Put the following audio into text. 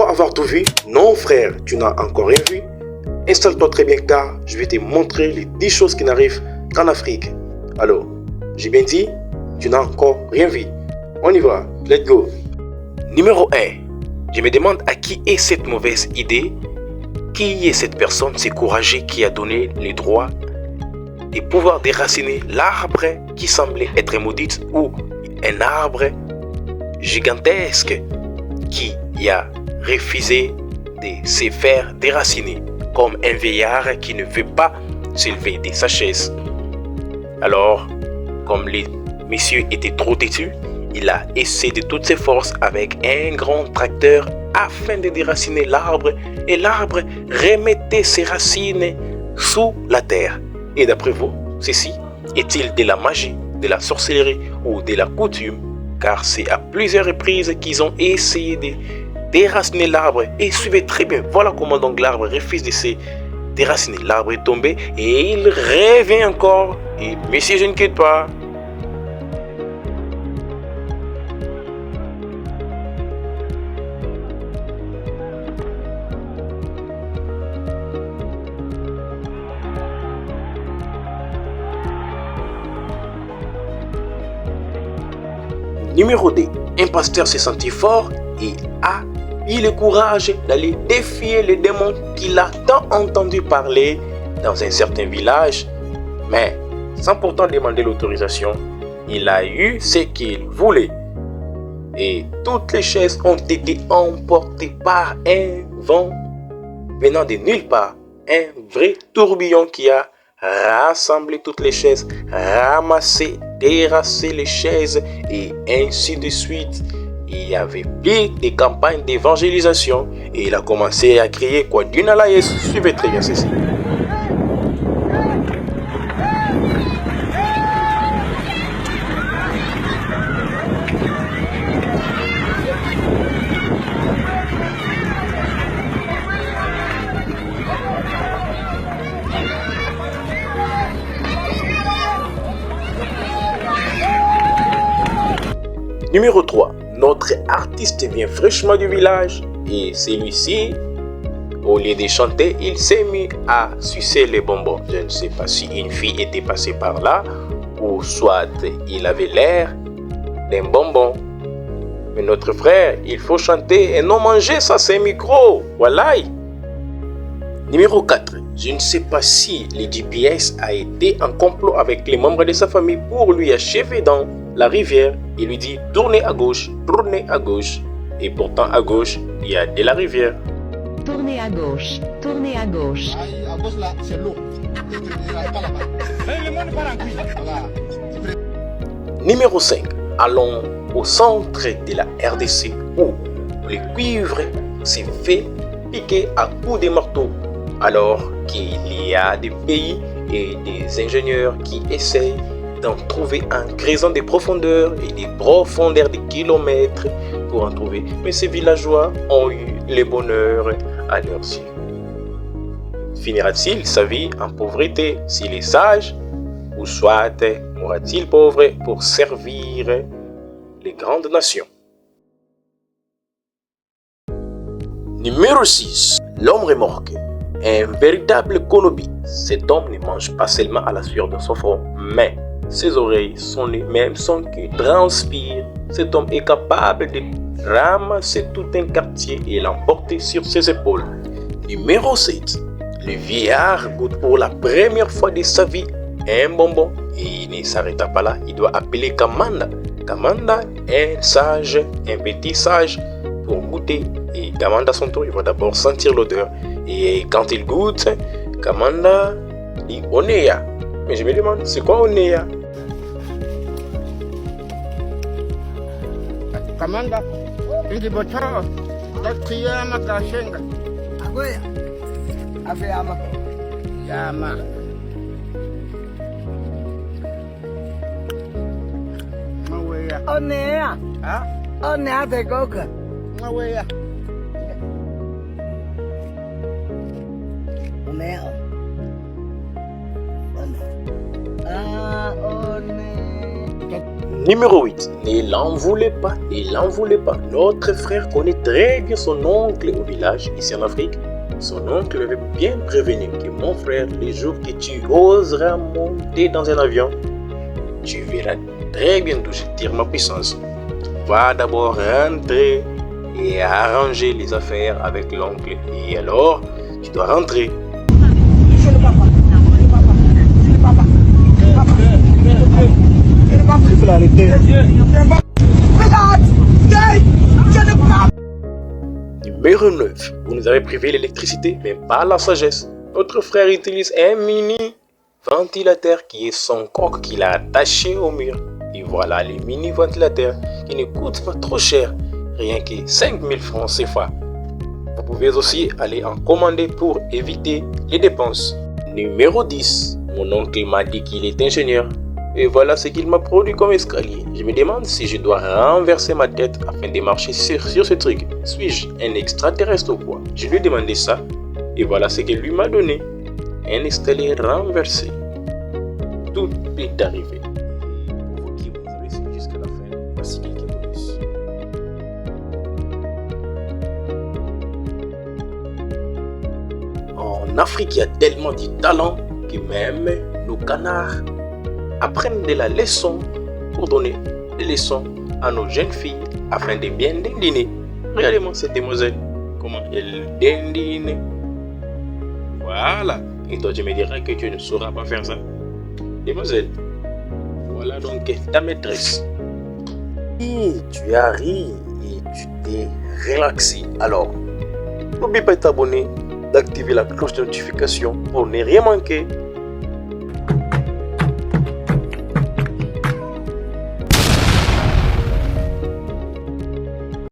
crois avoir tout vu? Non frère, tu n'as encore rien vu. Installe-toi très bien car je vais te montrer les 10 choses qui n'arrivent qu'en Afrique. Alors, j'ai bien dit, tu n'as encore rien vu. On y va, let's go. Numéro 1. Je me demande à qui est cette mauvaise idée. Qui est cette personne, ce courageux qui a donné les droits de pouvoir déraciner l'arbre qui semblait être maudit ou un arbre gigantesque qui a refusé de se faire déraciner comme un vieillard qui ne veut pas s'élever de sa chaise. Alors, comme les messieurs étaient trop têtus, il a essayé de toutes ses forces avec un grand tracteur afin de déraciner l'arbre et l'arbre remettait ses racines sous la terre. Et d'après vous, ceci est-il de la magie, de la sorcellerie ou de la coutume? Car c'est à plusieurs reprises qu'ils ont essayé de déraciner l'arbre et suivez très bien. Voilà comment donc l'arbre refuse de se déraciner. L'arbre est tombé et il revient encore. Et messieurs, je ne quitte pas. Numéro 2. Un pasteur se sentit fort et a eu le courage d'aller défier les démons qu'il a tant entendu parler dans un certain village. Mais sans pourtant demander l'autorisation, il a eu ce qu'il voulait. Et toutes les chaises ont été emportées par un vent venant de nulle part. Un vrai tourbillon qui a rassemblé toutes les chaises, ramassé, dérassé les chaises et ainsi de suite. Il y avait plus des campagnes d'évangélisation et il a commencé à crier quoi d'une alaïs. Suivez très bien ceci. Numéro 3. Notre artiste vient fraîchement du village et celui-ci, au lieu de chanter, il s'est mis à sucer les bonbons. Je ne sais pas si une fille était passée par là ou soit il avait l'air d'un bonbon. Mais notre frère, il faut chanter et non manger, ça c'est un micro. Voilà. Numéro 4. Je ne sais pas si le GPS a été en complot avec les membres de sa famille pour lui achever dans la rivière. Il lui dit tournez à gauche, et pourtant à gauche, il y a de la rivière. Tournez à gauche, tournez à gauche. À gauche là, c'est l'eau. Numéro 5. Allons au centre de la RDC où le cuivre s'est fait piquer à coups de marteau. Alors qu'il y a des pays et des ingénieurs qui essayent d'en trouver en creusant des profondeurs et des profondeurs de kilomètres pour en trouver. Mais ces villageois ont eu le bonheur à leur yeux. Finira-t-il sa vie en pauvreté s'il est sage ou soit mourra-t-il pauvre pour servir les grandes nations? Numéro 6. L'homme remorque. Un véritable konobi. Cet homme ne mange pas seulement à la sueur de son front, mais ses oreilles, son nez, même son cul transpire. Cet homme est capable de ramasser tout un quartier et l'emporter sur ses épaules. Numéro 7. Le vieillard goûte pour la première fois de sa vie un bonbon et il ne s'arrêta pas là. Il doit appeler Kamanda. Kamanda est un sage, un petit sage pour goûter. Et Kamanda à son tour, il va d'abord sentir l'odeur. Et quand il goûte, Kamanda dit Oneya. Mais je me demande, c'est quoi Oneya? Kamanda, il dit botoro, dakiyama kashenga. Agoya, afeyama. Yama. Maweya. Onea, Ah? onea de goga. Maweya. Onea. Ah, one. Numéro 8. Ne l'en voulez pas, ne l'en voulez pas. Notre frère connaît très bien son oncle au village, ici en Afrique. Son oncle avait bien prévenu que mon frère, les jours que tu oseras monter dans un avion, tu verras très bien d'où je tire ma puissance. Va d'abord rentrer et arranger les affaires avec l'oncle. Et alors, tu dois rentrer. Numéro 9. Vous nous avez privé l'électricité, mais pas la sagesse. Notre frère utilise un mini ventilateur qui est son coq qu'il a attaché au mur. Et voilà les mini ventilateurs qui ne coûtent pas trop cher, rien que 5000 francs CFA. Vous pouvez aussi aller en commander pour éviter les dépenses. Numéro 10. Mon oncle m'a dit qu'il est ingénieur. Et voilà ce qu'il m'a produit comme escalier. Je me demande si je dois renverser ma tête afin de marcher sur ce truc. Suis-je un extraterrestre ou quoi? Je lui ai demandé ça. Et voilà ce qu'il lui m'a donné. Un escalier renversé. Tout est arrivé. Pour vous qui vous avez suivi jusqu'à la fin, voici quelques bonus. En Afrique, il y a tellement de talent que même nos canards apprennent de la leçon pour donner des leçons à nos jeunes filles afin de bien dindiner. Regardez-moi cette demoiselle, comment elle dindine. Voilà. Et toi, tu me diras que tu ne sauras pas faire ça. Demoiselle, voilà donc ta maîtresse. Et tu as ri et tu t'es relaxé. Alors, n'oublie pas de t'abonner, d'activer la cloche de notification pour ne rien manquer